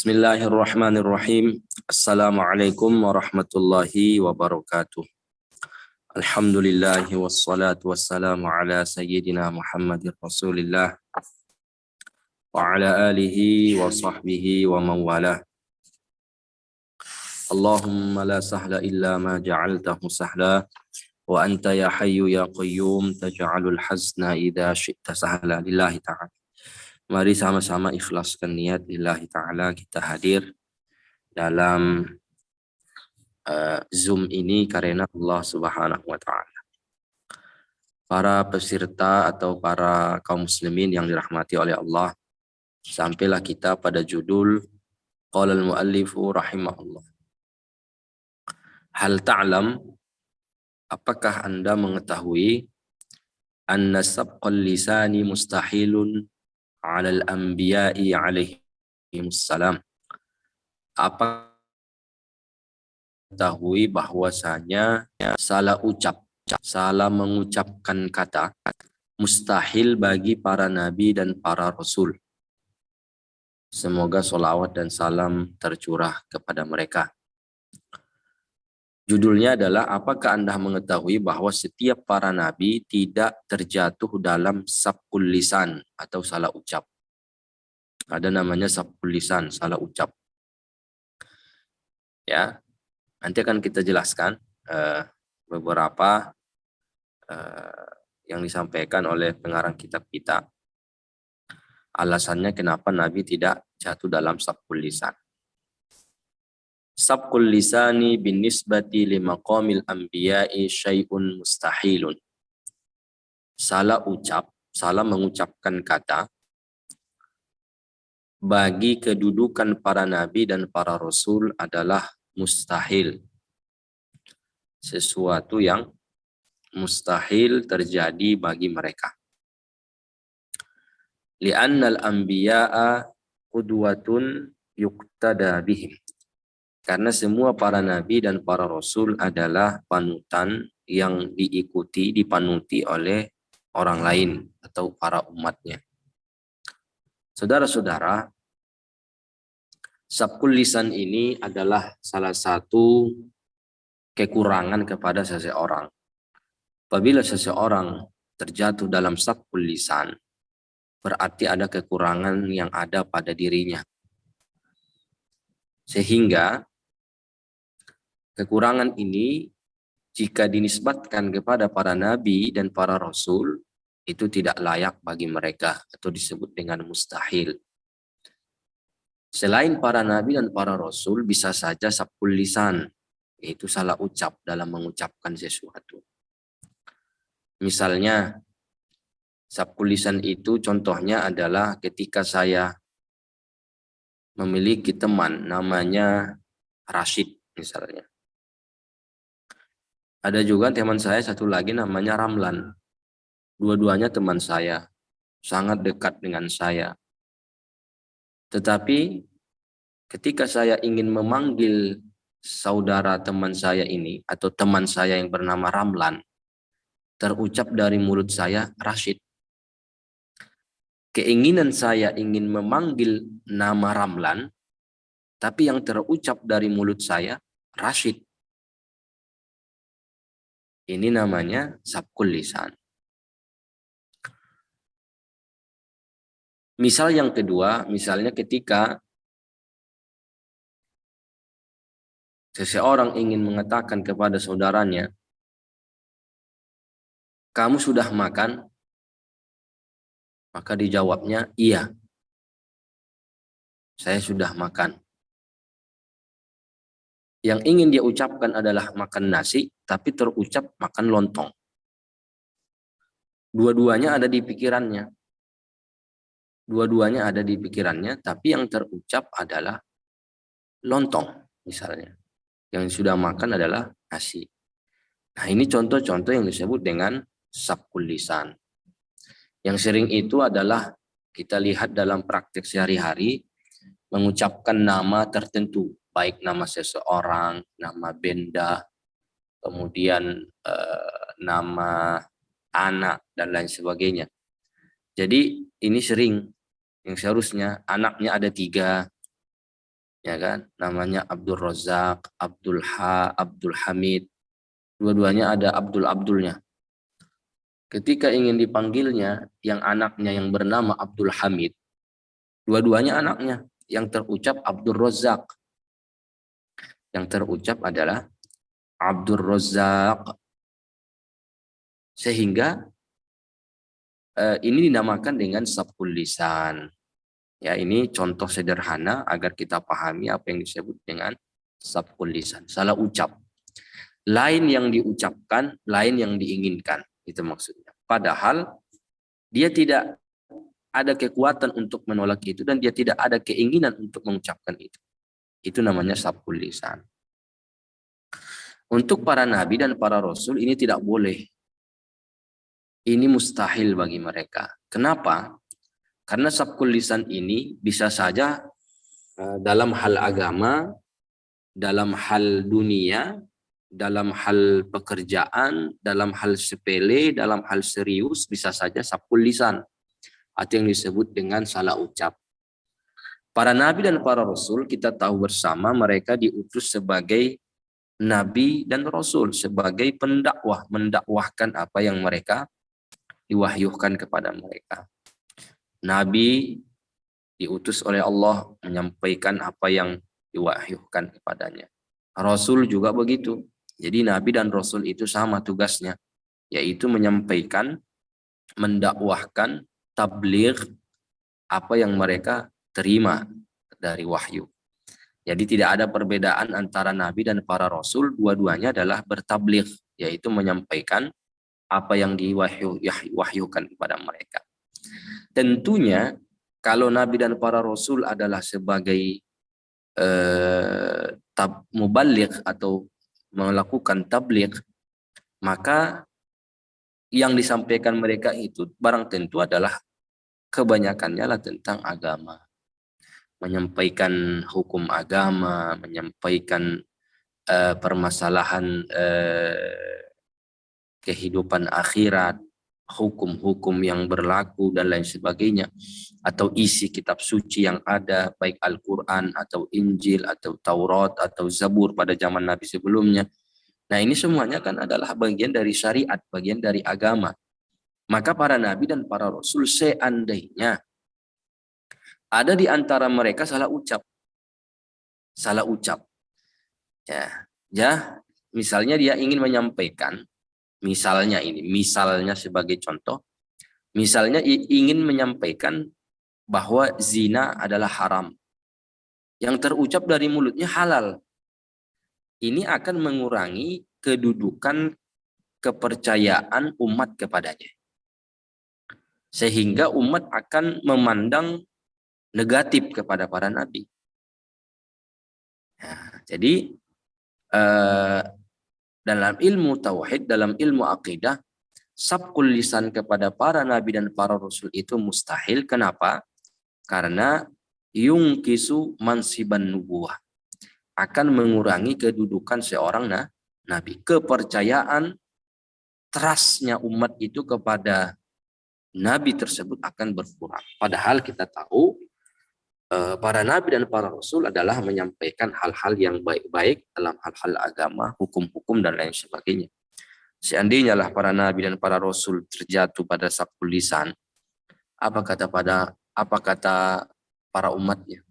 Bismillahirrahmanirrahim. Assalamualaikum warahmatullahi wabarakatuh. Alhamdulillahi wassalatu wassalamu ala sayyidina Muhammadir Rasulillah wa ala alihi wa sahbihi wa man walah. Allahumma la sahla illa ma ja'altahu sahla wa anta ya hayyu ya qayyum taj'alul hazna idza syi'ta sahla lillahi ta'ala. Mari sama-sama ikhlaskan niat lillahi ta'ala kita hadir dalam Zoom ini karena Allah Subhanahu wa ta'ala. Para peserta atau para kaum muslimin yang dirahmati oleh Allah, sampailah kita pada judul qala al-muallifu rahimahullah. Hal ta'lam, apakah Anda mengetahui anna sabqal lisani mustahilun 'alal anbiya'i alaihimussalam? Apa ketahui bahwasanya salah mengucapkan kata mustahil bagi para nabi dan para rasul. Semoga sholawat dan salam tercurah kepada mereka. Judulnya adalah, apakah Anda mengetahui bahwa setiap para nabi tidak terjatuh dalam sabqul lisan atau salah ucap. Ada namanya sabqul lisan, salah ucap. Ya, nanti akan kita jelaskan beberapa yang disampaikan oleh pengarang kitab kita. Alasannya kenapa Nabi tidak jatuh dalam sabqul lisan. Sabqul lisani bin nisbati li maqamil anbiya'i syai'un mustahilun. Salah mengucapkan kata bagi kedudukan para nabi dan para rasul adalah mustahil. Sesuatu yang mustahil terjadi bagi mereka. Li'annal anbiya'a qudwatun yuqtada bihim. Karena semua para nabi dan para rasul adalah panutan yang dipanuti oleh orang lain atau para umatnya. Saudara-saudara, sabqul lisan ini adalah salah satu kekurangan kepada seseorang. Apabila seseorang terjatuh dalam sabqul lisan, berarti ada kekurangan yang ada pada dirinya. Sehingga kekurangan ini jika dinisbatkan kepada para nabi dan para rasul, itu tidak layak bagi mereka atau disebut dengan mustahil. Selain para nabi dan para rasul, bisa saja sabqul lisan, yaitu salah ucap dalam mengucapkan sesuatu. Misalnya, sabqul lisan itu contohnya adalah ketika saya memiliki teman namanya Rashid misalnya. Ada juga teman saya satu lagi namanya Ramlan. Dua-duanya teman saya, sangat dekat dengan saya. Tetapi ketika saya ingin memanggil saudara teman saya ini atau teman saya yang bernama Ramlan, terucap dari mulut saya Rashid. Keinginan saya ingin memanggil nama Ramlan, tapi yang terucap dari mulut saya Rashid. Ini namanya sabqul lisan. Misal yang kedua, misalnya ketika seseorang ingin mengatakan kepada saudaranya, kamu sudah makan? Maka dijawabnya, iya, saya sudah makan. Yang ingin dia ucapkan adalah makan nasi, tapi terucap makan lontong. Dua-duanya ada di pikirannya. Tapi yang terucap adalah lontong misalnya. Yang sudah makan adalah nasi. Nah, ini contoh-contoh yang disebut dengan sabqul lisan. Yang sering itu adalah kita lihat dalam praktik sehari-hari, mengucapkan nama tertentu, baik nama seseorang, nama benda, kemudian nama anak, dan lain sebagainya. Jadi ini sering, yang seharusnya anaknya ada 3, ya kan? Namanya Abdul Razak, Abdul Hamid. Dua-duanya ada Abdulnya. Ketika ingin dipanggilnya, yang anaknya yang bernama Abdul Hamid, dua-duanya anaknya. Yang terucap Abdul Razak. Yang terucap adalah Abdul Razak. Sehingga ini dinamakan dengan sabkul lisan. Ya, ini contoh sederhana agar kita pahami apa yang disebut dengan sabkul lisan. Salah ucap. Lain yang diucapkan, lain yang diinginkan. Itu maksudnya. Padahal dia tidak ada kekuatan untuk menolak itu dan dia tidak ada keinginan untuk mengucapkan itu. Itu namanya sabkul lisan. Untuk para nabi dan para rasul ini tidak boleh. Ini mustahil bagi mereka. Kenapa? Karena sabkul lisan ini bisa saja dalam hal agama, dalam hal dunia, dalam hal pekerjaan, dalam hal sepele, dalam hal serius, bisa saja sabkul lisan. Atau yang disebut dengan salah ucap. Para nabi dan para rasul kita tahu bersama mereka diutus sebagai nabi dan rasul, sebagai pendakwah, mendakwahkan apa yang mereka diwahyukan kepada mereka. Nabi diutus oleh Allah menyampaikan apa yang diwahyukan kepadanya. Rasul juga begitu. Jadi nabi dan rasul itu sama tugasnya, yaitu menyampaikan, mendakwahkan, tabligh apa yang mereka terima dari wahyu. Jadi tidak ada perbedaan antara nabi dan para rasul, dua-duanya adalah bertabligh, yaitu menyampaikan apa yang diwahyukan kepada mereka. Tentunya kalau nabi dan para rasul adalah sebagai mubaligh atau melakukan tabligh, maka yang disampaikan mereka itu barang tentu adalah kebanyakannya lah tentang agama. Menyampaikan hukum agama, menyampaikan permasalahan kehidupan akhirat, hukum-hukum yang berlaku dan lain sebagainya, atau isi kitab suci yang ada, baik Al-Quran atau Injil atau Taurat atau Zabur pada zaman Nabi sebelumnya. Nah, ini semuanya kan adalah bagian dari syariat, bagian dari agama. Maka para nabi dan para rasul seandainya ada di antara mereka salah ucap, ya, misalnya dia ingin menyampaikan, misalnya sebagai contoh, misalnya ingin menyampaikan bahwa zina adalah haram, yang terucap dari mulutnya halal, ini akan mengurangi kedudukan kepercayaan umat kepadanya, sehingga umat akan memandang negatif kepada para nabi. Nah, jadi dalam ilmu tauhid, dalam ilmu akidah, sabkul lisan kepada para nabi dan para rasul itu mustahil. Kenapa? Karena yungkisu mansiban nubuwah, akan mengurangi kedudukan seorang nabi. Kepercayaan, trustnya umat itu kepada nabi tersebut akan berkurang. Padahal kita tahu para nabi dan para rasul adalah menyampaikan hal-hal yang baik-baik dalam hal-hal agama, hukum-hukum dan lain sebagainya. Seandainya lah para nabi dan para rasul terjatuh pada sabkul lisan, apa kata para umatnya?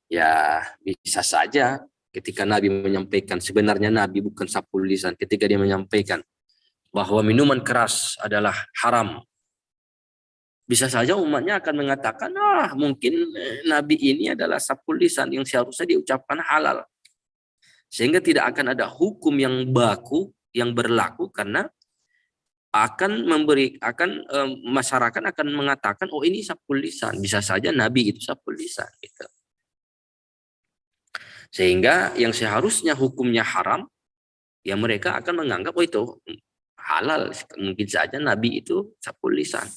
Ya, bisa saja ketika nabi menyampaikan, sebenarnya nabi bukan sabkul lisan, ketika dia menyampaikan bahwa minuman keras adalah haram, bisa saja umatnya akan mengatakan, mungkin nabi ini adalah sabkul lisan yang seharusnya diucapkan halal. Sehingga tidak akan ada hukum yang baku, yang berlaku, karena masyarakat akan mengatakan, oh ini sabkul lisan. Bisa saja nabi itu sabkul lisan. Gitu. Sehingga yang seharusnya hukumnya haram, ya mereka akan menganggap, oh itu halal. Mungkin saja nabi itu sabkul lisan.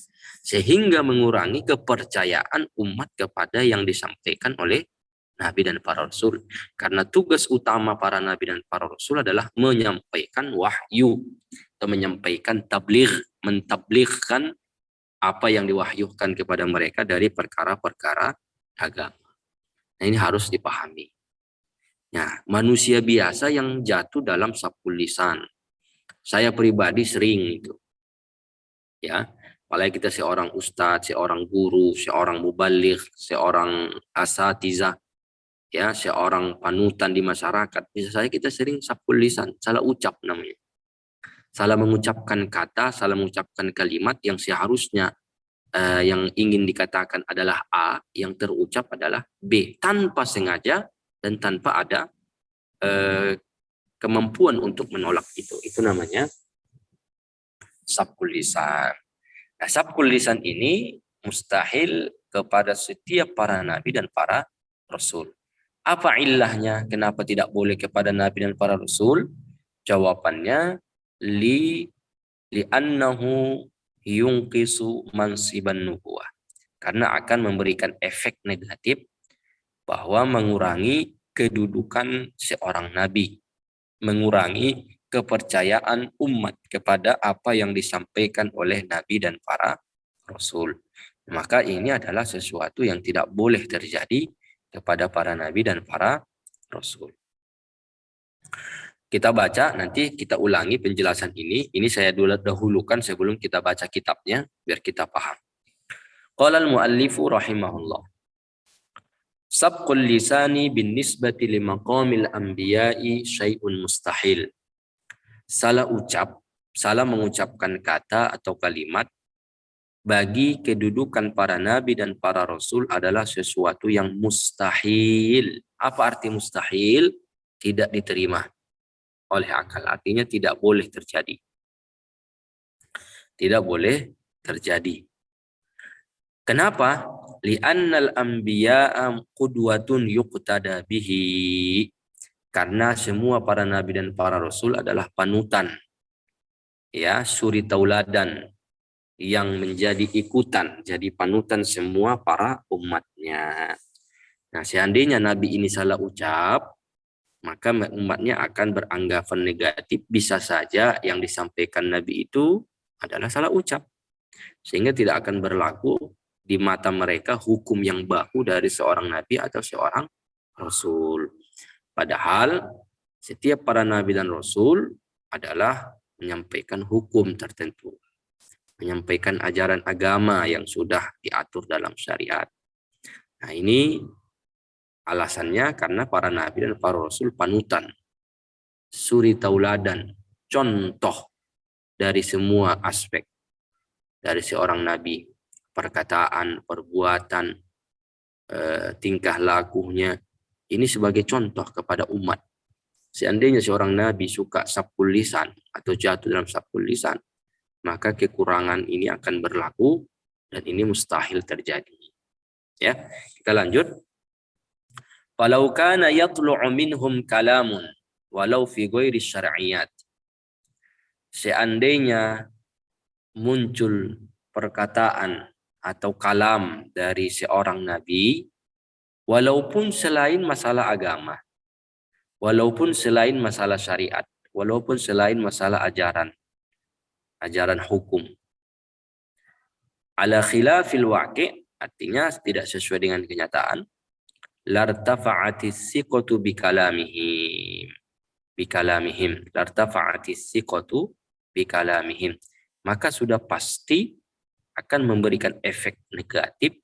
Sehingga mengurangi kepercayaan umat kepada yang disampaikan oleh nabi dan para rasul. Karena tugas utama para nabi dan para rasul adalah menyampaikan wahyu atau menyampaikan tabligh, mentablighkan apa yang diwahyukan kepada mereka dari perkara-perkara agama. Nah, ini harus dipahami. Nah, manusia biasa yang jatuh dalam sabkul lisan. Saya pribadi sering itu. Ya, apalagi kita seorang ustadz, seorang guru, seorang mubaligh, seorang asatizah, ya, seorang panutan di masyarakat. Bisa saja kita sering sabkul lisan, salah ucap namanya. Salah mengucapkan kata, salah mengucapkan kalimat yang seharusnya yang ingin dikatakan adalah A, yang terucap adalah B, tanpa sengaja dan tanpa ada eh, kemampuan untuk menolak itu. Itu namanya sabkul lisan. Nah, sabkul lisan ini mustahil kepada setiap para nabi dan para rasul. Apa ilahnya? Kenapa tidak boleh kepada nabi dan para rasul? Jawabannya li'annahu yungkisu mansiban nubuwah. Karena akan memberikan efek negatif bahwa mengurangi kedudukan seorang nabi, mengurangi kepercayaan umat kepada apa yang disampaikan oleh nabi dan para rasul. Maka ini adalah sesuatu yang tidak boleh terjadi kepada para nabi dan para rasul. Kita baca, nanti kita ulangi penjelasan ini. Ini saya dahulukan sebelum kita baca kitabnya, biar kita paham. Qala al-muallifu rahimahullah. Sabqul lisani bin nisbati li maqamil anbiya'i syai'un mustahil. Salah ucap, salah mengucapkan kata atau kalimat bagi kedudukan para nabi dan para rasul adalah sesuatu yang mustahil. Apa arti mustahil? Tidak diterima oleh akal. Artinya tidak boleh terjadi. Tidak boleh terjadi. Kenapa? Li'annal anbiya'a qudwatun yuqtada bihi. Karena semua para nabi dan para rasul adalah panutan. Ya, suri tauladan yang menjadi ikutan, jadi panutan semua para umatnya. Nah, seandainya nabi ini salah ucap, maka umatnya akan beranggapan negatif. Bisa saja yang disampaikan nabi itu adalah salah ucap, sehingga tidak akan berlaku di mata mereka hukum yang baku dari seorang nabi atau seorang rasul. Padahal setiap para nabi dan rasul adalah menyampaikan hukum tertentu, menyampaikan ajaran agama yang sudah diatur dalam syariat. Nah, ini alasannya karena para nabi dan para rasul panutan, suri tauladan, contoh dari semua aspek dari seorang nabi, perkataan, perbuatan, tingkah lakunya, ini sebagai contoh kepada umat. Seandainya seorang nabi suka sabkul lisan atau jatuh dalam sabkul lisan, maka kekurangan ini akan berlaku dan ini mustahil terjadi. Ya, kita lanjut. Falau kana yatlu'u minhum kalamun walau fi ghairi syar'iyat. Seandainya muncul perkataan atau kalam dari seorang nabi walaupun selain masalah agama, walaupun selain masalah syariat, walaupun selain masalah ajaran hukum. Ala khilafil waqi', artinya tidak sesuai dengan kenyataan. Lartafa'atis siqatu bikalamihim. Lartafa'atis siqatu bikalamihim. Maka sudah pasti akan memberikan efek negatif,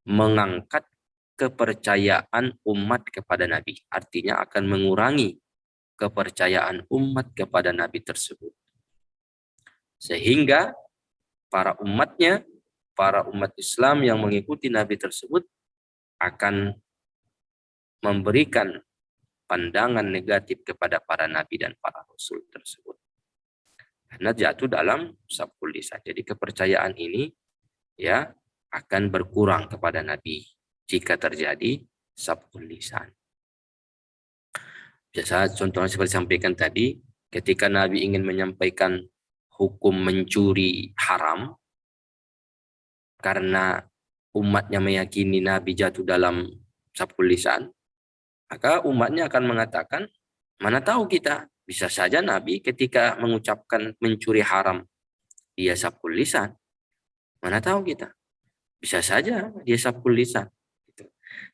mengangkat kepercayaan umat kepada Nabi. Artinya akan mengurangi kepercayaan umat kepada Nabi tersebut. Sehingga para umatnya, para umat Islam yang mengikuti Nabi tersebut akan memberikan pandangan negatif kepada para Nabi dan para Rasul tersebut. Karena jatuh dalam sabkul lisan. Jadi kepercayaan ini ya akan berkurang kepada Nabi jika terjadi sabkul lisan. Biasa contohnya seperti sampaikan tadi, ketika Nabi ingin menyampaikan hukum mencuri haram, karena umatnya meyakini Nabi jatuh dalam sabkul lisan, maka umatnya akan mengatakan, mana tahu kita, bisa saja Nabi ketika mengucapkan mencuri haram, dia sabkul lisan. Mana tahu kita, bisa saja dia sabkul lisan.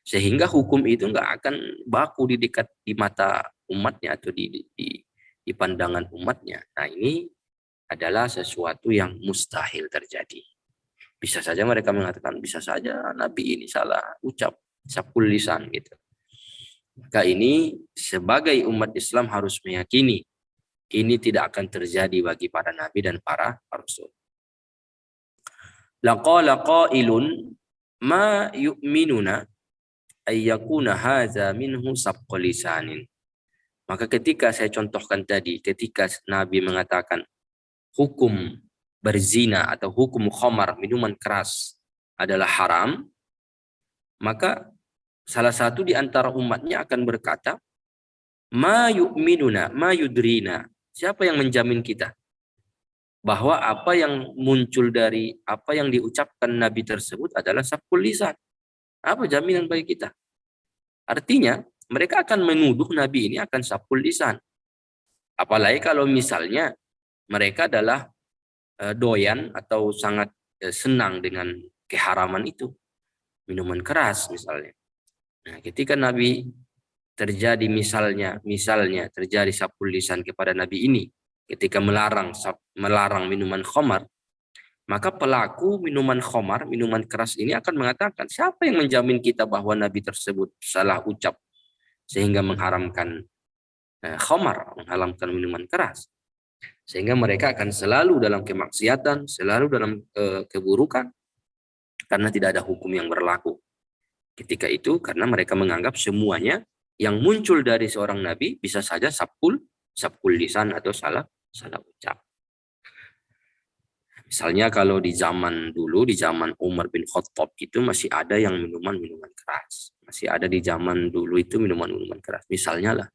Sehingga hukum itu nggak akan baku di mata umatnya atau di pandangan umatnya. Nah, ini adalah sesuatu yang mustahil terjadi. Bisa saja mereka mengatakan, bisa saja Nabi ini salah ucap, sapul lisan gitu. Maka ini sebagai umat Islam harus meyakini ini tidak akan terjadi bagi para nabi dan para rasul. Laqala qailun ma yu'minuna ayyakuna hadza minhu sabqul lisanin. Maka ketika saya contohkan tadi, ketika Nabi mengatakan hukum berzina atau hukum khamar, minuman keras adalah haram, maka salah satu di antara umatnya akan berkata, ma yu'minuna, ma yudrina. Siapa yang menjamin kita bahwa apa yang muncul dari apa yang diucapkan Nabi tersebut adalah sabqul lisan? Apa jaminan bagi kita? Artinya, mereka akan menuduh Nabi ini akan sabqul lisan. Apalagi kalau misalnya mereka adalah doyan atau sangat senang dengan keharaman itu. Minuman keras misalnya. Nah, ketika Nabi terjadi misalnya terjadi sabqul lisan kepada Nabi ini ketika melarang minuman khamar, maka pelaku minuman khamar, minuman keras ini akan mengatakan, siapa yang menjamin kita bahwa Nabi tersebut salah ucap sehingga mengharamkan khamar, mengharamkan minuman keras. Sehingga mereka akan selalu dalam kemaksiatan, selalu dalam keburukan karena tidak ada hukum yang berlaku. Ketika itu karena mereka menganggap semuanya yang muncul dari seorang nabi bisa saja sabqul lisan atau salah ucap. Misalnya kalau di zaman dulu, di zaman Umar bin Khattab itu masih ada yang minuman keras. Masih ada di zaman dulu itu minuman keras. Misalnya lah,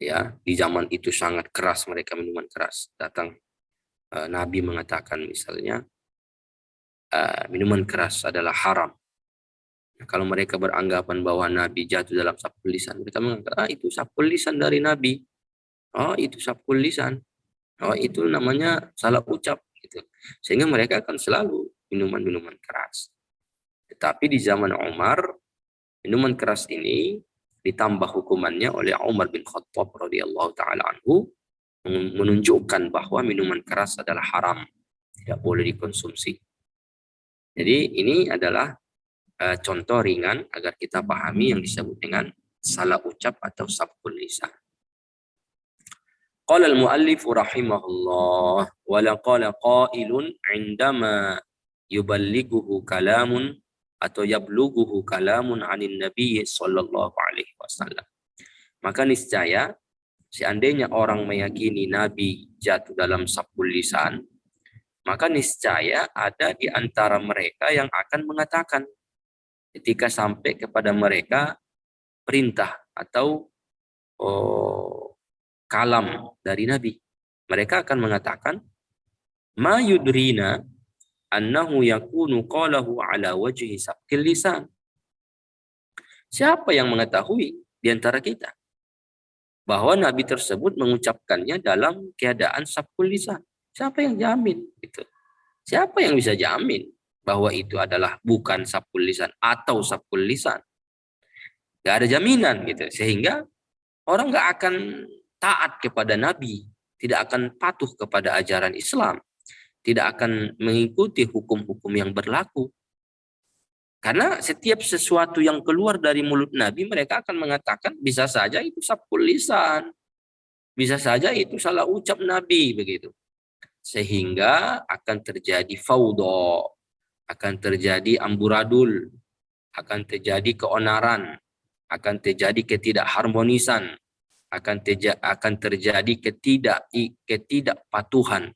ya di zaman itu sangat keras mereka minuman keras. Datang Nabi mengatakan misalnya minuman keras adalah haram. Kalau mereka beranggapan bahwa Nabi jatuh dalam sabqul lisan, mereka mengatakan, itu sabqul lisan dari Nabi. Oh, itu sabqul lisan. Oh, itu namanya salah ucap. Gitu. Sehingga mereka akan selalu minuman keras. Tetapi di zaman Umar, minuman keras ini ditambah hukumannya oleh Umar bin Khattab radhiyallahu taala anhu, menunjukkan bahwa minuman keras adalah haram, tidak boleh dikonsumsi. Jadi ini adalah contoh ringan agar kita pahami yang disebut dengan salah ucap atau sabqul lisan. Qala al-muallif rahimahullah wa laqala qailun 'indama yuballighuhu kalamun atau yablughuhu kalamun 'anin nabiy sallallahu alaihi wasallam. Maka niscaya seandainya orang meyakini nabi jatuh dalam sabqul lisan, maka niscaya ada di antara mereka yang akan mengatakan ketika sampai kepada mereka perintah atau kalam dari Nabi. Mereka akan mengatakan, ma yudrina annahu yakunu qalahu ala wajhi sabqil lisan. Siapa yang mengetahui di antara kita bahwa Nabi tersebut mengucapkannya dalam keadaan sabqul lisan? Siapa yang jamin? Gitu. Siapa yang bisa jamin bahwa itu adalah bukan sabqul lisan atau sabqul lisan? Gak ada jaminan gitu. Sehingga orang gak akan taat kepada Nabi, tidak akan patuh kepada ajaran Islam, tidak akan mengikuti hukum-hukum yang berlaku. Karena setiap sesuatu yang keluar dari mulut Nabi, mereka akan mengatakan bisa saja itu sabqul lisan, bisa saja itu salah ucap Nabi begitu. Sehingga akan terjadi faudo, akan terjadi amburadul, akan terjadi keonaran, akan terjadi ketidakharmonisan, akan terjadi ketidakpatuhan,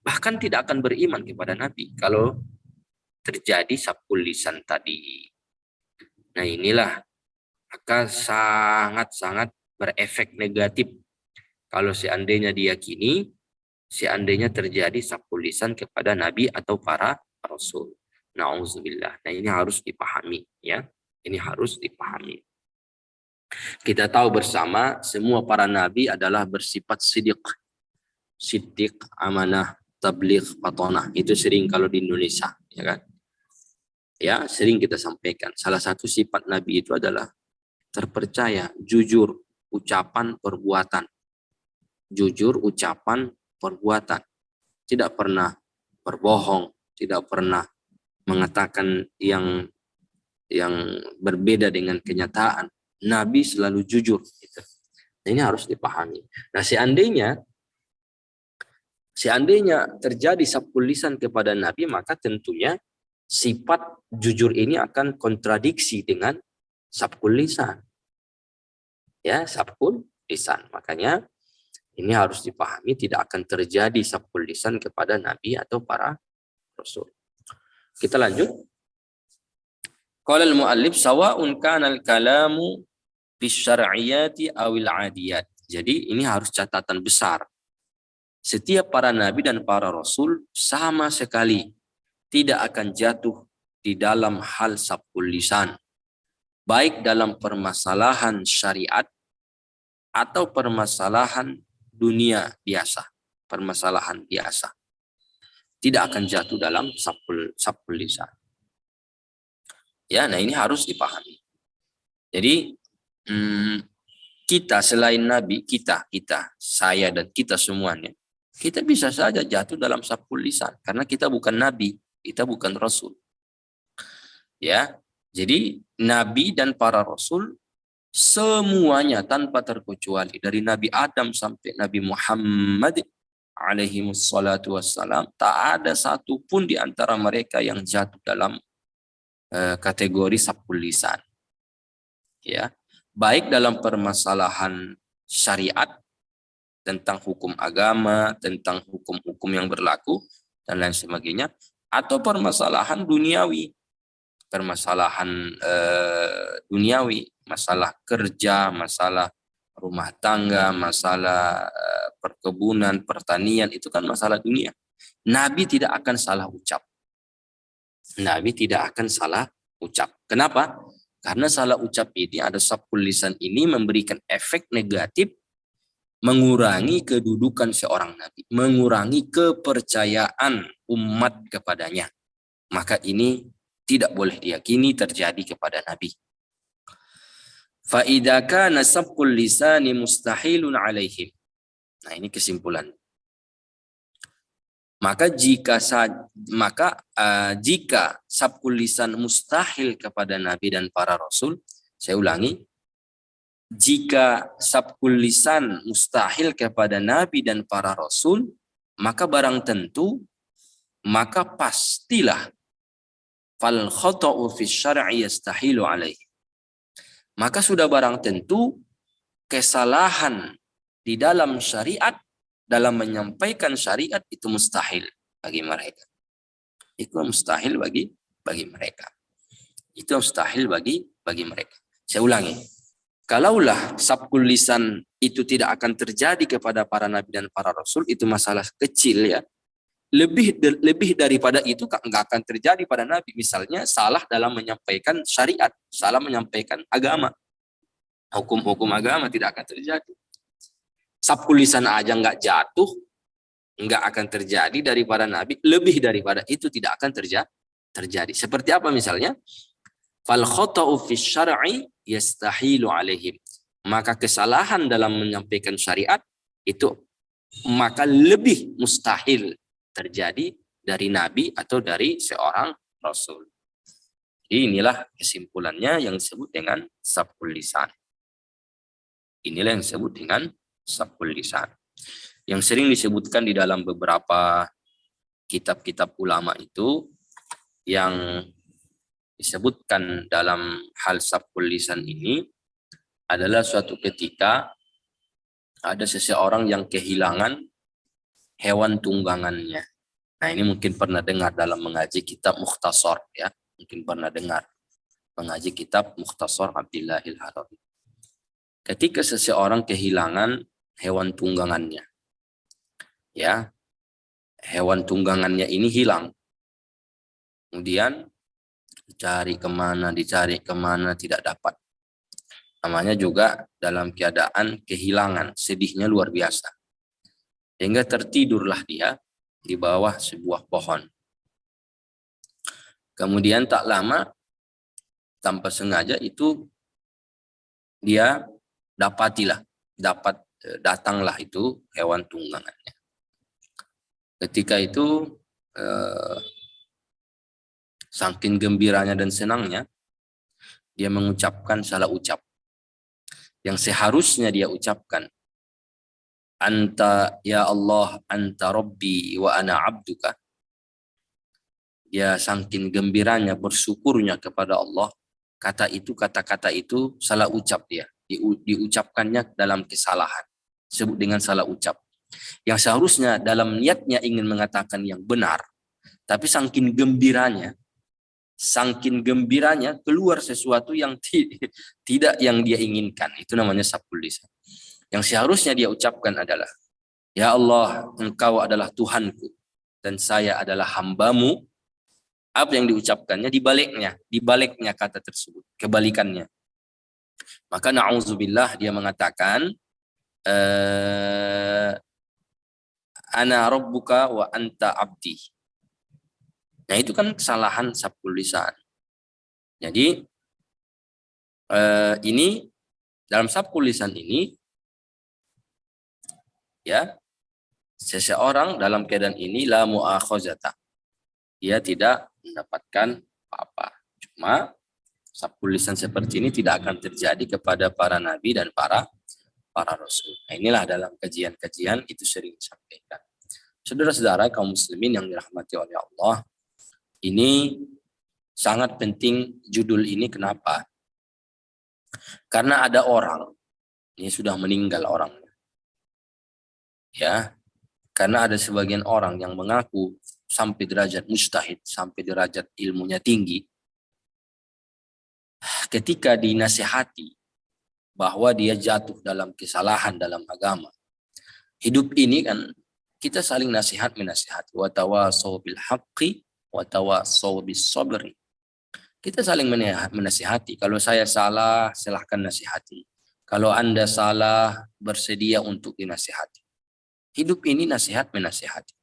bahkan tidak akan beriman kepada Nabi kalau terjadi sabqul lisan tadi. Nah, inilah maka sangat-sangat berefek negatif kalau seandainya diyakini, seandainya terjadi sabqul lisan kepada Nabi atau para Rasul. Na'udzubillah. Nah, ini harus dipahami, ya. Ini harus dipahami. Kita tahu bersama semua para nabi adalah bersifat siddiq, amanah, tabligh, patonah. Itu sering kalau di Indonesia, ya kan? Ya, sering kita sampaikan. Salah satu sifat Nabi itu adalah terpercaya, jujur, ucapan, perbuatan. Jujur, ucapan, perbuatan. Tidak pernah berbohong, tidak pernah mengatakan yang berbeda dengan kenyataan. Nabi selalu jujur. Gitu. Ini harus dipahami. Nah, seandainya terjadi sabkul lisan kepada Nabi, maka tentunya sifat jujur ini akan kontradiksi dengan sabkul lisan. Ya, sabkul lisan. Makanya ini harus dipahami, tidak akan terjadi sabkul lisan kepada Nabi atau para Rasul. Kita lanjut. Qala al-muallif sawa'un kana al-kalamu bisyar'iyati awil adiyat. Jadi ini harus catatan besar. Setiap para nabi dan para rasul sama sekali tidak akan jatuh di dalam hal sabkul lisan. Baik dalam permasalahan syariat atau permasalahan dunia biasa. Permasalahan biasa. Tidak akan jatuh dalam sabkul lisan. Ya, nah ini harus dipahami. Jadi kita selain Nabi, kita, saya dan kita semuanya, kita bisa saja jatuh dalam sabkul lisan karena kita bukan Nabi, kita bukan Rasul. Ya, jadi Nabi dan para Rasul semuanya tanpa terkecuali dari Nabi Adam sampai Nabi Muhammad alaihi wassalatu wassalam, tak ada satupun di antara mereka yang jatuh dalam kategori sabkul lisan. Ya, baik dalam permasalahan syariat tentang hukum agama, tentang hukum-hukum yang berlaku dan lain sebagainya, atau permasalahan duniawi, permasalahan duniawi, masalah kerja, masalah rumah tangga, masalah perkebunan, pertanian, itu kan masalah dunia. Nabi tidak akan salah ucap. Nabi tidak akan salah ucap. Kenapa? Karena salah ucap ini, ada sabkul lisan ini memberikan efek negatif, mengurangi kedudukan seorang nabi, mengurangi kepercayaan umat kepadanya. Maka ini tidak boleh diyakini terjadi kepada nabi. Fa idza kana sabkul lisani mustahilun alaihim. Nah, ini kesimpulan. Maka jika sabkul lisan mustahil kepada Nabi dan para Rasul, saya ulangi, jika sabkul lisan mustahil kepada Nabi dan para Rasul, maka barang tentu, maka pastilah fal khata'u fi syar'i yastahilu alaihi. Maka sudah barang tentu kesalahan di dalam syariat, dalam menyampaikan syariat itu mustahil bagi mereka. Itu mustahil bagi mereka. Itu mustahil bagi mereka. Saya ulangi. Kalaulah sabkul lisan itu tidak akan terjadi kepada para nabi dan para rasul, itu masalah kecil ya. Lebih daripada itu nggak akan terjadi pada nabi. Misalnya salah dalam menyampaikan syariat, salah menyampaikan agama. Hukum-hukum agama tidak akan terjadi. Sabkul lisan aja nggak jatuh, nggak akan terjadi daripada Nabi, lebih daripada itu tidak akan terjadi. Seperti apa misalnya? Fal khata'u fi syar'i yastahilu alaihim. Maka kesalahan dalam menyampaikan syariat itu maka lebih mustahil terjadi dari Nabi atau dari seorang Rasul. Inilah kesimpulannya yang disebut dengan sabkul lisan. Inilah yang disebut dengan sabkul lisan. Yang sering disebutkan di dalam beberapa kitab-kitab ulama itu, yang disebutkan dalam hal sabkul lisan ini adalah suatu ketika ada seseorang yang kehilangan hewan tunggangannya. Nah, ini mungkin pernah dengar dalam mengaji kitab Mukhtasar ya, mungkin pernah dengar mengaji kitab Mukhtasar Abdillahil Harawi. Ketika seseorang kehilangan hewan tunggangannya, ya, hewan tunggangannya ini hilang, kemudian dicari kemana tidak dapat. Namanya juga dalam keadaan kehilangan, sedihnya luar biasa. Hingga tertidurlah dia di bawah sebuah pohon. Kemudian tak lama tanpa sengaja itu dia datanglah itu hewan tunggangannya. Ketika itu saking gembiranya dan senangnya, dia mengucapkan salah ucap yang seharusnya dia ucapkan, anta ya Allah, anta Rabbi wa ana abduka. Dia saking gembiranya, bersyukurnya kepada Allah, kata-kata itu salah ucap dia. Diucapkannya dalam kesalahan. Disebut dengan salah ucap. Yang seharusnya dalam niatnya ingin mengatakan yang benar, tapi saking gembiranya keluar sesuatu yang tidak yang dia inginkan. Itu namanya sabqul lisan. Yang seharusnya dia ucapkan adalah, ya Allah, engkau adalah Tuhanku dan saya adalah hambamu. Apa yang diucapkannya dibaliknya kata tersebut, kebalikannya. Maka na'udzubillah dia mengatakan, ana rabbuka wa anta abdi. Nah itu kan kesalahan sabqul lisan. Jadi ini dalam sabqul lisan ini, ya, seseorang dalam keadaan ini la mu'akhazata, dia tidak mendapatkan apa-apa. Cuma sabqul lisan seperti ini tidak akan terjadi kepada para nabi dan para rasul. Nah, inilah dalam kajian-kajian itu sering disampaikan. Saudara-saudara kaum muslimin yang dirahmati oleh Allah, ini sangat penting judul ini. Kenapa? Karena ada orang, ini sudah meninggal orangnya. Ya, karena ada sebagian orang yang mengaku sampai derajat mujtahid, sampai derajat ilmunya tinggi. Ketika dinasihati bahwa dia jatuh dalam kesalahan dalam agama, hidup ini kan kita saling menasihati. Wa tawasau bil haqqi wa tawasau bis sabri. Kita saling menasihati. Kalau saya salah, silahkan nasihati. Kalau Anda salah, bersedia untuk dinasihati. Hidup ini nasihat menasihati.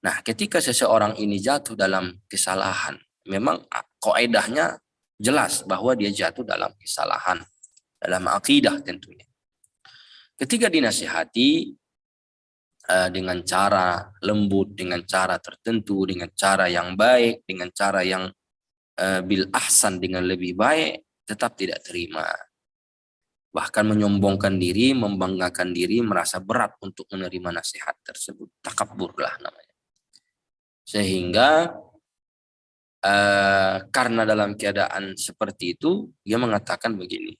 Nah, ketika seseorang ini jatuh dalam kesalahan, memang kaidahnya jelas bahwa dia jatuh dalam kesalahan, dalam akidah tentunya. Ketika dinasihati dengan cara lembut, dengan cara tertentu, dengan cara yang baik, dengan cara yang bil ahsan, dengan lebih baik, tetap tidak terima. Bahkan menyombongkan diri, membanggakan diri, merasa berat untuk menerima nasihat tersebut. Takabur lah namanya. Sehingga karena dalam keadaan seperti itu, dia mengatakan begini.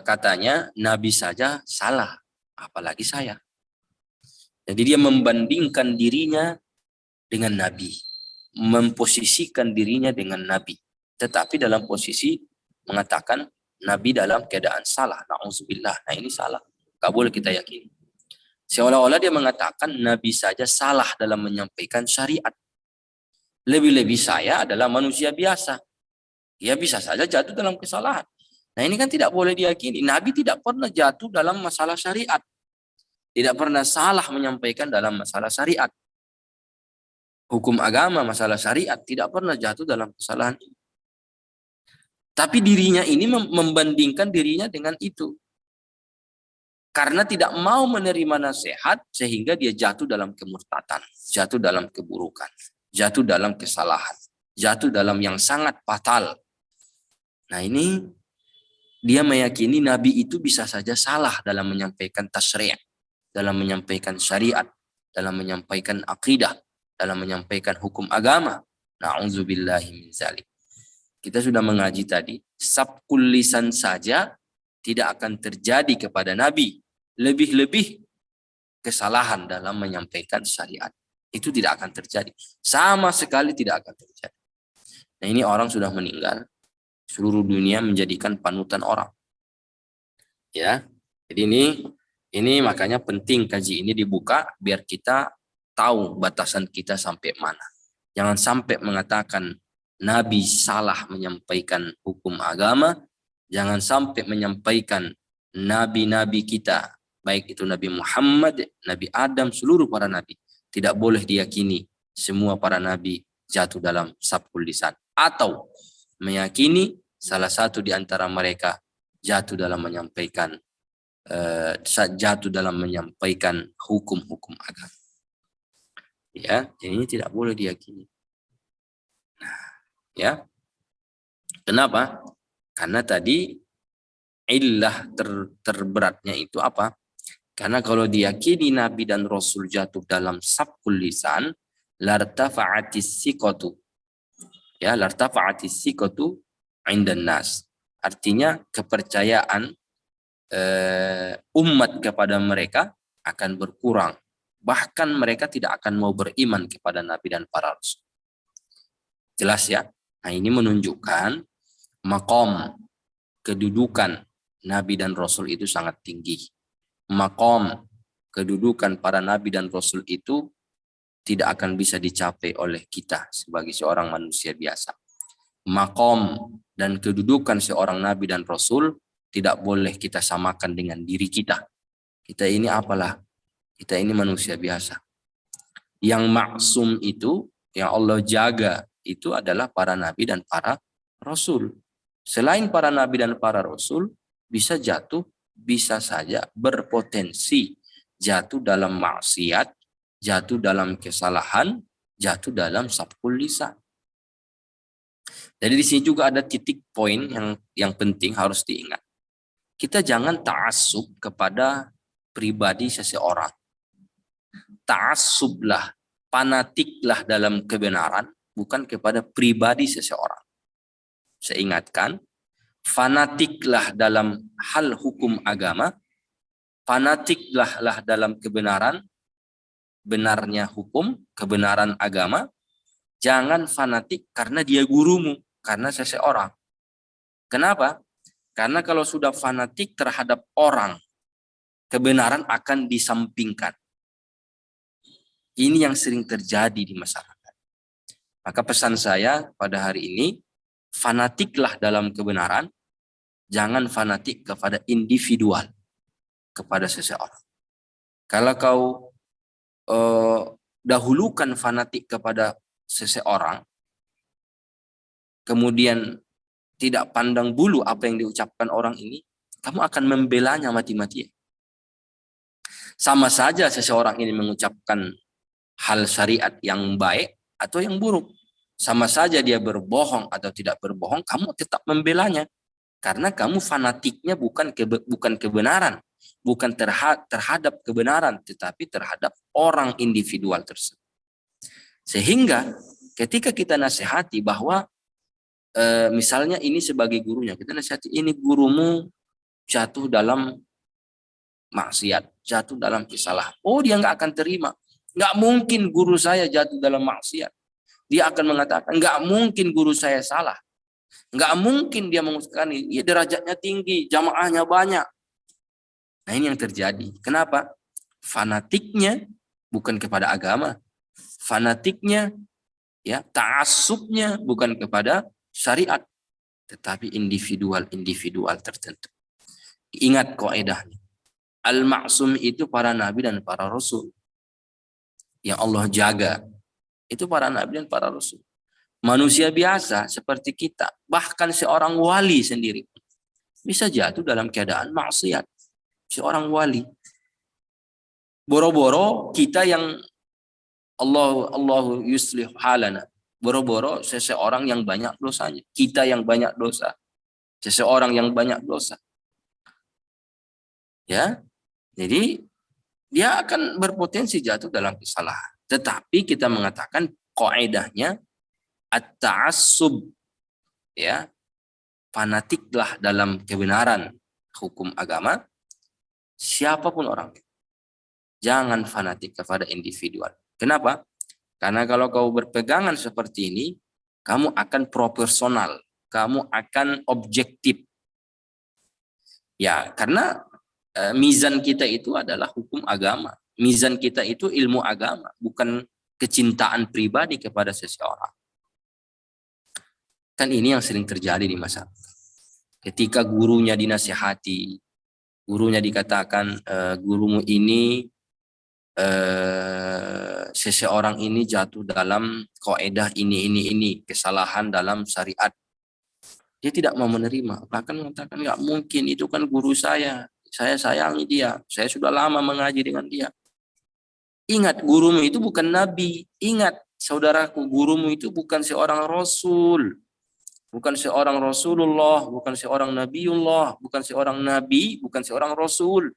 Katanya, Nabi saja salah, apalagi saya. Jadi dia membandingkan dirinya dengan Nabi. Memposisikan dirinya dengan Nabi. Tetapi dalam posisi mengatakan Nabi dalam keadaan salah. Na'udzubillah. Nah ini salah. Gak boleh kita yakini. Seolah-olah dia mengatakan Nabi saja salah dalam menyampaikan syariat. Lebih-lebih saya adalah manusia biasa. Dia bisa saja jatuh dalam kesalahan. Nah ini kan tidak boleh diyakini. Nabi tidak pernah jatuh dalam masalah syariat. Tidak pernah salah menyampaikan dalam masalah syariat. Hukum agama, masalah syariat, tidak pernah jatuh dalam kesalahan ini. Tapi dirinya ini membandingkan dirinya dengan itu. Karena tidak mau menerima nasihat sehingga dia jatuh dalam kemurtatan, jatuh dalam keburukan, jatuh dalam kesalahan, jatuh dalam yang sangat fatal. Nah ini dia meyakini Nabi itu bisa saja salah dalam menyampaikan tasyri', dalam menyampaikan syariat, dalam menyampaikan akidah, dalam menyampaikan hukum agama. Na'udzubillahi min zalik. Kita sudah mengaji tadi, sabqul lisan saja tidak akan terjadi kepada Nabi. Lebih-lebih kesalahan dalam menyampaikan syariat. Itu tidak akan terjadi. Sama sekali tidak akan terjadi. Nah ini orang sudah meninggal. Seluruh dunia menjadikan panutan orang. Ya, jadi ini makanya penting kaji ini dibuka biar kita tahu batasan kita sampai mana. Jangan sampai mengatakan Nabi salah menyampaikan hukum agama. Jangan sampai menyampaikan nabi-nabi kita, baik itu Nabi Muhammad, Nabi Adam, seluruh para nabi, tidak boleh diyakini semua para nabi jatuh dalam sabqul lisan, atau meyakini salah satu di antara mereka jatuh dalam menyampaikan hukum-hukum agama. Ya, jadi ini tidak boleh diyakini. Ya, kenapa? Karena tadi illah terberatnya itu apa? Karena kalau diyakini Nabi dan Rasul jatuh dalam sabqul lisan, lartafa'atis siqatu. Ya, lartafa'atis siqatu 'indan nas. Artinya kepercayaan umat kepada mereka akan berkurang. Bahkan mereka tidak akan mau beriman kepada Nabi dan para Rasul. Jelas ya? Nah, ini menunjukkan maqam, kedudukan Nabi dan Rasul itu sangat tinggi. Maqam, kedudukan para Nabi dan Rasul itu tidak akan bisa dicapai oleh kita sebagai seorang manusia biasa. Maqam dan kedudukan seorang Nabi dan Rasul tidak boleh kita samakan dengan diri kita. Kita ini apalah? Kita ini manusia biasa. Yang maksum itu, yang Allah jaga, itu adalah para Nabi dan para Rasul. Selain para Nabi dan para Rasul, bisa saja berpotensi jatuh dalam maksiat, jatuh dalam kesalahan, jatuh dalam sabqul lisan. Jadi di sini juga ada titik poin yang penting harus diingat. Kita jangan ta'assub kepada pribadi seseorang. Ta'assublah, fanatiklah dalam kebenaran, bukan kepada pribadi seseorang. Saya ingatkan, fanatiklah dalam hal hukum agama, fanatiklah dalam kebenaran, benarnya hukum, kebenaran agama. Jangan fanatik karena dia gurumu, karena seseorang. Kenapa? Karena kalau sudah fanatik terhadap orang, kebenaran akan disampingkan. Ini yang sering terjadi di masyarakat. Maka pesan saya pada hari ini, fanatiklah dalam kebenaran, jangan fanatik kepada individual, kepada seseorang. Kalau kau dahulukan fanatik kepada seseorang, kemudian tidak pandang bulu apa yang diucapkan orang ini, kamu akan membelanya mati-matian. Sama saja seseorang ini mengucapkan hal syariat yang baik atau yang buruk. Sama saja dia berbohong atau tidak berbohong, kamu tetap membelanya. Karena kamu fanatiknya bukan kebenaran, bukan terhadap kebenaran, tetapi terhadap orang individual tersebut. Sehingga ketika kita nasihati bahwa misalnya ini sebagai gurunya, kita nasihati ini gurumu jatuh dalam maksiat, jatuh dalam kesalahan. Oh, dia nggak akan terima. Nggak mungkin guru saya jatuh dalam maksiat. Dia akan mengatakan, nggak mungkin guru saya salah. Nggak mungkin dia mengatakan, ya derajatnya tinggi, jamaahnya banyak. Nah, ini yang terjadi. Kenapa? Fanatiknya bukan kepada agama. Fanatiknya, ya, ta'assubnya bukan kepada syariat, tetapi individual tertentu. Ingat kaidahnya. Al-Ma'sum itu para nabi dan para rasul. Yang Allah jaga. Itu para nabi dan para rasul. Manusia biasa seperti kita, bahkan seorang wali sendiri, bisa jatuh dalam keadaan maksiat. Seorang wali. Boro-boro kita yang Allah yuslih halana. Boro-boro seseorang yang banyak dosanya. Kita yang banyak dosa. Seseorang yang banyak dosa. Ya. Jadi dia akan berpotensi jatuh dalam kesalahan. Tetapi kita mengatakan kaidahnya at-ta'assub, ya. Fanatiklah dalam kebenaran hukum agama siapapun orangnya. Jangan fanatik kepada individual. Kenapa? Karena kalau kau berpegangan seperti ini, kamu akan proporsional, kamu akan objektif. Ya, karena mizan kita itu adalah hukum agama. Mizan kita itu ilmu agama, bukan kecintaan pribadi kepada seseorang. Kan ini yang sering terjadi di masyarakat. Ketika gurunya dinasihati, gurunya dikatakan, gurumu ini seseorang ini jatuh dalam kaidah ini kesalahan dalam syariat, dia tidak mau menerima, bahkan mengatakan nggak mungkin, itu kan guru saya sayangi dia, saya sudah lama mengaji dengan dia. Ingat, gurumu itu bukan nabi. Ingat, saudaraku, gurumu itu bukan seorang rasul, bukan seorang Rasulullah, bukan seorang Nabiullah, bukan seorang nabi, bukan seorang rasul.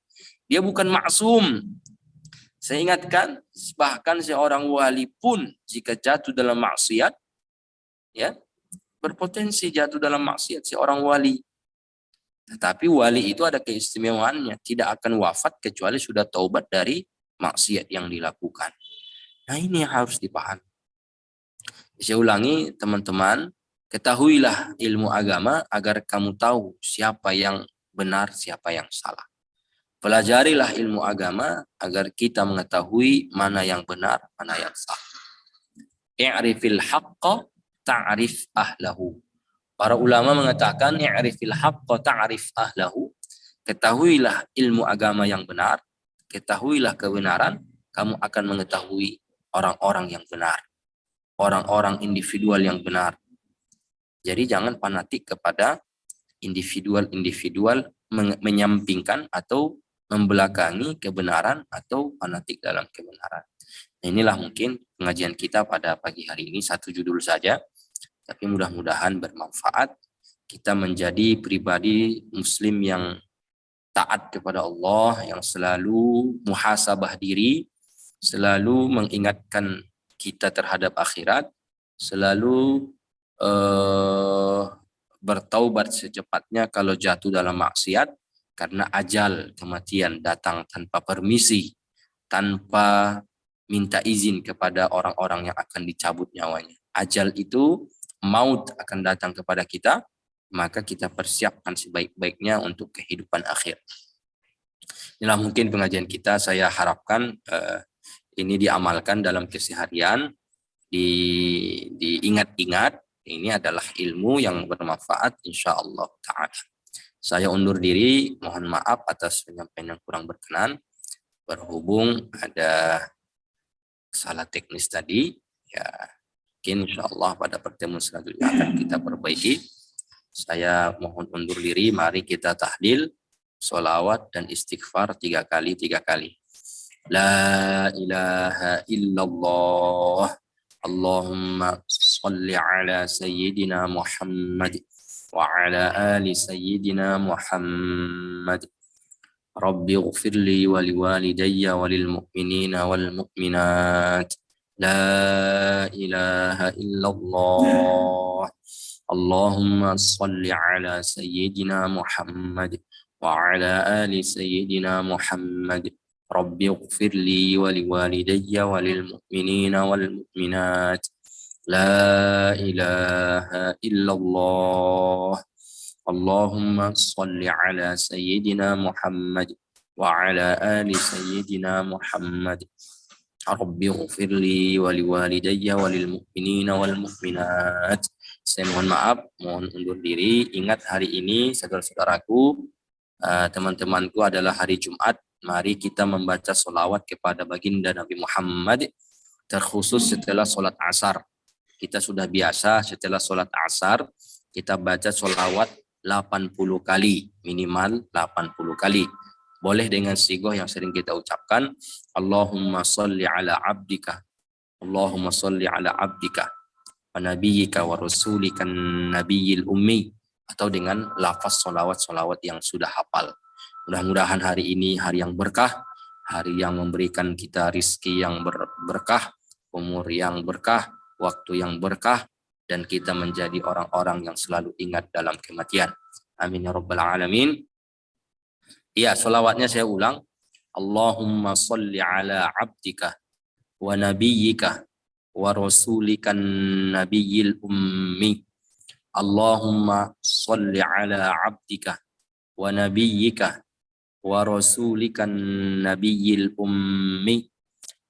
Dia bukan maksum. Saya ingatkan, bahkan seorang wali pun jika jatuh dalam maksiat, ya, berpotensi jatuh dalam maksiat seorang wali. Tetapi wali itu ada keistimewaannya, tidak akan wafat kecuali sudah taubat dari maksiat yang dilakukan. Nah, ini yang harus dipahami. Saya ulangi, teman-teman, ketahuilah ilmu agama agar kamu tahu siapa yang benar, siapa yang salah. Pelajarilah ilmu agama agar kita mengetahui mana yang benar, mana yang salah. I'rifil haqqa ta'rif ahlahu. Para ulama mengatakan i'rifil haqqa ta'rif ahlahu. Ketahuilah ilmu agama yang benar, ketahuilah kebenaran, kamu akan mengetahui orang-orang yang benar, orang-orang individual yang benar. Jadi jangan fanatik kepada individual-individual, menyampingkan atau membelakangi kebenaran atau fanatik dalam kebenaran. Nah, inilah mungkin pengajian kita pada pagi hari ini, satu judul saja, tapi mudah-mudahan bermanfaat. Kita menjadi pribadi muslim yang taat kepada Allah, yang selalu muhasabah diri, selalu mengingatkan kita terhadap akhirat, selalu bertaubat secepatnya kalau jatuh dalam maksiat, karena ajal kematian datang tanpa permisi, tanpa minta izin kepada orang-orang yang akan dicabut nyawanya. Ajal itu, maut akan datang kepada kita, maka kita persiapkan sebaik-baiknya untuk kehidupan akhir. Inilah mungkin pengajian kita, saya harapkan ini diamalkan dalam keseharian, diingat-ingat. Ini adalah ilmu yang bermanfaat insyaallah ta'ala. Saya undur diri, mohon maaf atas penyampaian yang kurang berkenan. Berhubung ada salah teknis tadi, ya mungkin insyaallah pada pertemuan selanjutnya akan kita perbaiki. Saya mohon undur diri, mari kita tahlil, sholawat dan istighfar 3 kali. La ilaha illallah. Allahumma salli ala sayyidina Muhammad wa ala ali sayyidina Muhammad. Rabbi ighfirli wa liwalidayya wa lil mu'minina wal mu'minat. La ilaha illallah. Allahumma salli ala sayyidina Muhammad wa ala ali sayyidina Muhammad. Rabbi ighfirli wa liwalidayya wa lil mu'minina wal mu'minat. La ilaha illallah. Allahumma salli ala sayyidina Muhammad wa ala ali sayyidina Muhammad. Rabbi ighfirli wa liwalidayya wa lil mu'minina wal mu'minat. Saya mohon maaf, mohon undur diri. Ingat, hari ini saudara-saudaraku, teman-temanku, adalah hari Jumat. Mari kita membaca sholawat kepada baginda Nabi Muhammad, terkhusus setelah sholat asar. Kita sudah biasa setelah sholat asar, kita baca sholawat 80 kali, minimal 80 kali. Boleh dengan sigoh yang sering kita ucapkan, Allahumma salli ala abdika, Allahumma salli ala abdika, wa nabiyyika wa rasulika nabiyil ummi, atau dengan lafaz sholawat-sholawat yang sudah hafal. Mudah-mudahan hari ini hari yang berkah, hari yang memberikan kita rizki yang berkah, umur yang berkah, waktu yang berkah, dan kita menjadi orang-orang yang selalu ingat dalam kematian. Amin ya rabbal alamin. Iya, sholawatnya saya ulang. Allahumma salli ala abdika wa nabiyyika wa rasulikan nabiyil ummi. Allahumma salli ala abdika wa nabiyyika wa rasulikan nabiyil ummi.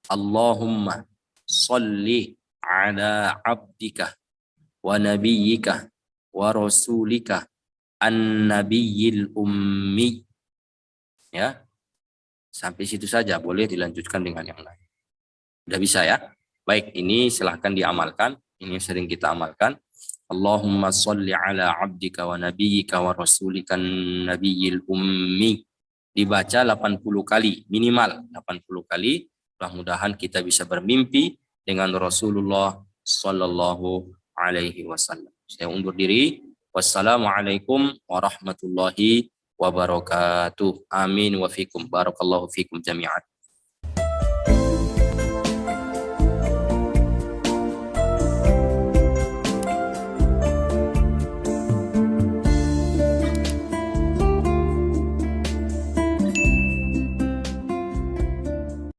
Allahumma salli ala abdika wa nabiyyika wa rasulika an nabiyil ummi. Ya, Sampai situ saja, boleh dilanjutkan dengan yang lain. Udah bisa ya? Baik, ini silahkan diamalkan. Ini yang sering kita amalkan. Allahumma salli ala abdika wa nabiyyika wa rasulika nabiyil ummi. Dibaca 80 kali, minimal 80 kali. Mudah-mudahan kita bisa bermimpi dengan Rasulullah sallallahu alaihi wasallam. Saya undur diri. Wassalamualaikum warahmatullahi wabarakatuh. Amin wa fikum. Barakallahu fikum jami'an.